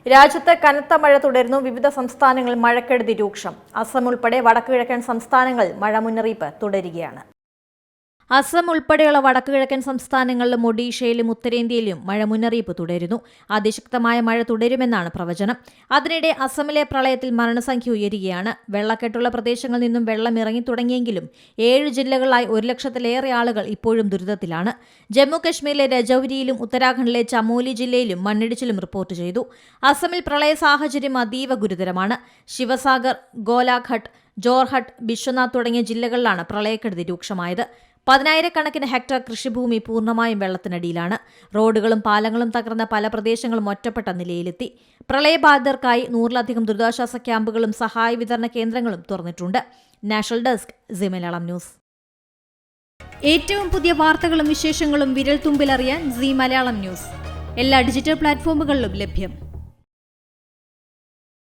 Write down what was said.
രാജ്യത്ത് കനത്ത മഴ തുടരുന്നു. വിവിധ സംസ്ഥാനങ്ങളിൽ മഴക്കെടുതി രൂക്ഷം. അസം ഉൾപ്പെടെ വടക്കുകിഴക്കൻ സംസ്ഥാനങ്ങളിൽ മഴ മുന്നറിയിപ്പ് തുടരുകയാണ്. അസം ഉൾപ്പെടെയുള്ള വടക്കുകിഴക്കൻ സംസ്ഥാനങ്ങളിലും ഒഡീഷയിലും ഉത്തരേന്ത്യയിലും മഴ മുന്നറിയിപ്പ് തുടരുന്നു. അതിശക്തമായ മഴ തുടരുമെന്നാണ് പ്രവചനം. അതിനിടെ അസമിലെ പ്രളയത്തിൽ മരണസംഖ്യ ഉയരുകയാണ്. വെള്ളക്കെട്ടുള്ള പ്രദേശങ്ങളിൽ നിന്നും വെള്ളം ഇറങ്ങി തുടങ്ങിയെങ്കിലും 7 ജില്ലകളിലായി 1 ലക്ഷത്തിലേറെ ആളുകൾ ഇപ്പോഴും ദുരിതത്തിലാണ്. ജമ്മു കശ്മീരിലെ രജൌരിയിലും ഉത്തരാഖണ്ഡിലെ ചമോലി ജില്ലയിലും മണ്ണിടിച്ചിലും റിപ്പോർട്ട് ചെയ്തു. അസമിൽ പ്രളയ സാഹചര്യം അതീവ ഗുരുതരമാണ്. ശിവസാഗർ, ഗോലാഘട്ട്, ജോർഹട്ട്, ബിശ്വനാഥ് തുടങ്ങിയ ജില്ലകളിലാണ് പ്രളയക്കെടുതി രൂക്ഷമായത്. 10,000-കണക്കിന് ഹെക്ടർ കൃഷിഭൂമി പൂർണ്ണമായും വെള്ളത്തിനടിയിലാണ്. റോഡുകളും പാലങ്ങളും തകർന്ന പല പ്രദേശങ്ങളും ഒറ്റപ്പെട്ട നിലയിലെത്തി. പ്രളയബാധിതർക്കായി 100-ലധികം ദുരിതാശ്വാസ ക്യാമ്പുകളും സഹായ വിതരണ കേന്ദ്രങ്ങളും തുറന്നിട്ടുണ്ട്. National desk C Malayalam news. ഏറ്റവും പുതിയ വാർത്തകളും വിശേഷങ്ങളും വിരൽ തുമ്പിലറിയാൻ സി മലയാളം ന്യൂസ് എല്ലാ ഡിജിറ്റൽ പ്ലാറ്റ്ഫോമുകളിലും ലഭ്യം.